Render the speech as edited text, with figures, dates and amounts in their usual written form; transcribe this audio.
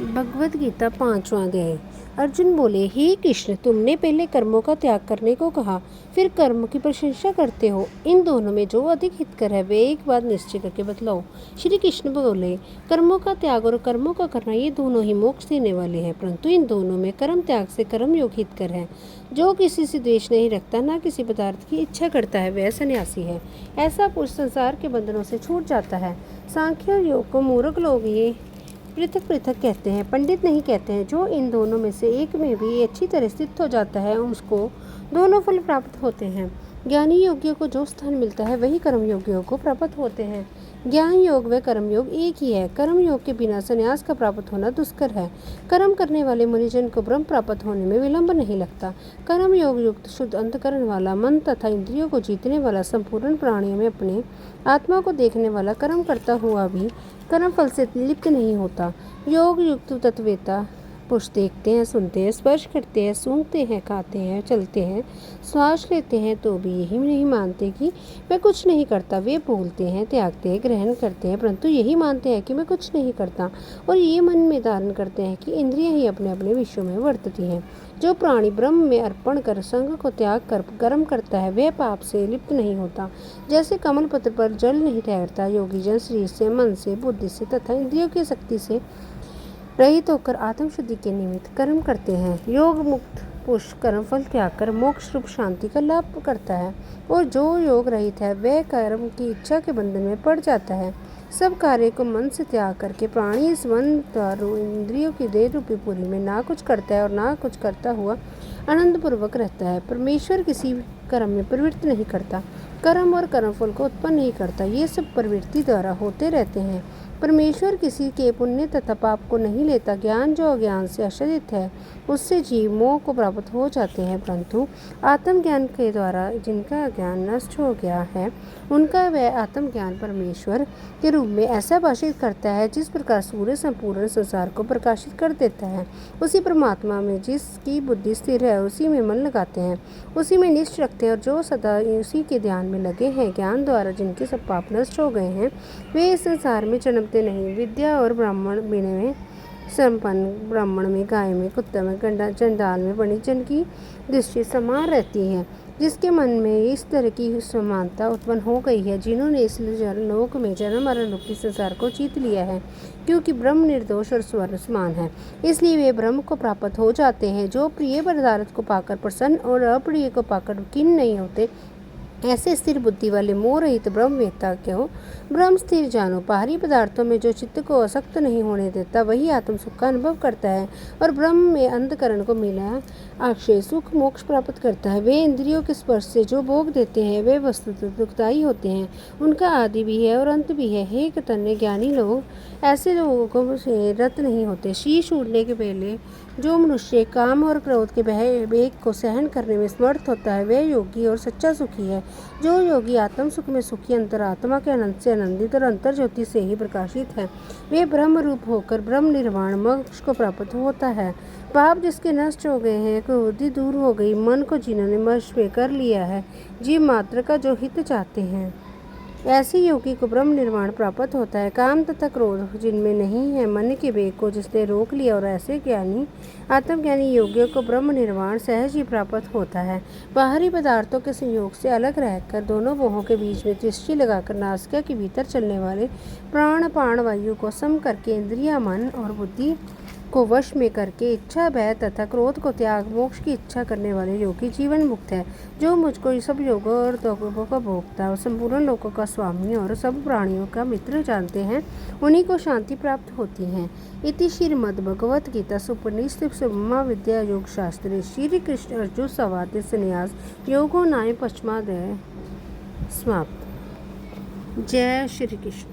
भगवद गीता 5वां अध्याय। अर्जुन बोले, हे कृष्ण, तुमने पहले कर्मों का त्याग करने को कहा, फिर कर्म की प्रशंसा करते हो। इन दोनों में जो अधिक हितकर है वे एक बात निश्चय करके बतलाओ। श्री कृष्ण बोले, कर्मों का त्याग और कर्मों का करना ये दोनों ही मोक्ष देने वाले हैं, परंतु इन दोनों में कर्म त्याग से कर्म योग हितकर है। जो किसी से द्वेष नहीं रखता, न किसी पदार्थ की इच्छा करता है, वह सन्यासी है। ऐसा पुरुष संसार के बंधनों से छूट जाता है। सांख्य और योग को मूर्ख लोग ये पृथक पृथक कहते हैं, पंडित नहीं कहते हैं। जो इन दोनों में से एक में भी अच्छी तरह स्थित हो जाता है, उसको दोनों फल प्राप्त होते हैं। ज्ञानी योगियों को जो स्थान मिलता है वही कर्म योगियों को प्राप्त होते हैं। ज्ञान योग व कर्म योग एक ही है। कर्म योग के बिना संन्यास का प्राप्त होना दुष्कर है। कर्म करने वाले मुनिजन को ब्रह्म प्राप्त होने में विलंब नहीं लगता। कर्म योग युक्त शुद्ध अंतकरण वाला, मन तथा इंद्रियों को जीतने वाला, संपूर्ण प्राणियों में अपने आत्मा को देखने वाला, कर्म करता हुआ भी कर्म फल से लिप्त नहीं होता। योग युक्त तत्ववेता पुरुष देखते हैं, सुनते हैं, स्पर्श करते हैं, सूंघते हैं, खाते हैं, चलते हैं, श्वास लेते हैं, तो भी यही नहीं मानते कि मैं कुछ नहीं करता। वे बोलते हैं, त्यागते हैं, ग्रहण करते हैं, परंतु यही मानते हैं कि मैं कुछ नहीं करता, और ये मन में धारण करते हैं कि इंद्रियां ही अपने अपने विषयों में वर्तती हैं। जो प्राणी ब्रह्म में अर्पण कर संग को त्याग कर कर्म करता है, वह पाप से लिप्त नहीं होता। जैसे कमल पत्र पर जल नहीं ठहरता, योगी जन शरीर से, मन से, बुद्धि से तथा इंद्रियों की शक्ति से रहित होकर आत्म शुद्धि के निमित्त कर्म करते हैं। योग मुक्त पुरुष कर्म फल त्याग कर मोक्ष रूप शांति का लाभ करता है, और जो योग रहित है वह कर्म की इच्छा के बंधन में पड़ जाता है। सब कार्य को मन से त्याग करके प्राणी इस मन द्वारा इंद्रियों की देह रूपी पुरी में ना कुछ करता है और ना कुछ करता हुआ आनंद पूर्वक रहता है। परमेश्वर किसी कर्म में प्रवृत्त नहीं करता, कर्म और कर्मफल को उत्पन्न नहीं करता। ये सब प्रवृत्ति द्वारा होते रहते हैं। परमेश्वर किसी के पुण्य तथा पाप को नहीं लेता। ज्ञान जो अज्ञान से आश्रित है, उससे जीव मोह को प्राप्त हो जाते हैं, परंतु आत्मज्ञान के द्वारा जिनका ज्ञान नष्ट हो गया है, उनका वह आत्मज्ञान परमेश्वर के रूप में ऐसा भाषित करता है जिस प्रकार सूर्य संपूर्ण संसार को प्रकाशित कर देता है। उसी परमात्मा में जिसकी बुद्धि स्थिर है, उसी में मन लगाते हैं, उसी में निष्ठ रखते हैं, और जो सदा उसी के ध्यान में लगे हैं। ज्ञान द्वारा जिनके सब पाप नष्ट हो गए हैं, वे इस संसार में जन्मते नहीं। विद्या और ब्राह्मण बिने में संपन्न, ब्राह्मण में, गाय में, कुत्ते में, चंडाल में, पंडित जन की दृष्टि समान रहती है। जिसके मन में इस तरह की समानता उत्पन्न हो गई है, जिन्होंने इस लोक में जन्म मरण रूपी संसार को जीत लिया है, क्योंकि ब्रह्म निर्दोष और स्वर्ण समान है, इसलिए वे ब्रह्म को प्राप्त हो जाते हैं। जो प्रिय पदार्थ को पाकर प्रसन्न और अप्रिय को पाकर खिन्न नहीं होते, ऐसे स्थिर बुद्धि वाले मोह रहित ब्रह्मवेत्ता को ब्रह्म स्थिर जानो। बाहरी पदार्थों में जो चित्त को आसक्त नहीं होने देता, वही आत्म सुख का अनुभव करता है और ब्रह्म में अंतकरण को मिला अक्षय सुख मोक्ष प्राप्त करता है। वे इंद्रियों के स्पर्श से जो भोग देते हैं, वे वस्तुतः दुखदायी होते हैं। उनका आदि भी है और अंत भी है। हे कतन्य ज्ञानी लोग, ऐसे लोगों को से रत नहीं होते। शीश उड़ने के पहले जो मनुष्य काम और क्रोध के वेग को सहन करने में समर्थ होता है, वह योगी और सच्चा सुखी है। जो योगी आत्म सुख में सुखी, अंतरात्मा के आनंद से आनंदित और अंतर ज्योति से ही प्रकाशित है, वे ब्रह्म रूप होकर ब्रह्म निर्वाण मोक्ष को प्राप्त होता है। पाप जिसके नष्ट हो गए हैं, क्रोधी दूर हो गई, मन को जिन्होंने वश में कर लिया है, जीव मात्र का जो हित चाहते हैं, ऐसे योगी को ब्रह्म निर्वाण प्राप्त होता है। काम तथा क्रोध जिनमें नहीं है, मन के वेग को जिसने रोक लिया, और ऐसे ज्ञानी आत्मज्ञानी योगियों को ब्रह्म निर्वाण सहज ही प्राप्त होता है। बाहरी पदार्थों के संयोग से अलग रहकर दोनों मोहों के बीच में दृष्टि लगाकर नासिका के भीतर चलने वाले प्राण पाण वायु को सम करके इंद्रिया, मन और बुद्धि को वश में करके इच्छा, भय तथा क्रोध को त्याग मोक्ष की इच्छा करने वाले योगी जीवन मुक्त है। जो मुझको सब योगों और तोगों का भोक्ता और संपूर्ण लोकों का स्वामी और सब प्राणियों का मित्र जानते हैं, उन्हीं को शांति प्राप्त होती है। इति श्रीमद्भगवत गीता उपनिषद विद्या योग शास्त्रे श्री कृष्ण अर्जुन संवाद संन्यास योगो नाम पश्चिमादय समाप्त। जय श्री कृष्ण।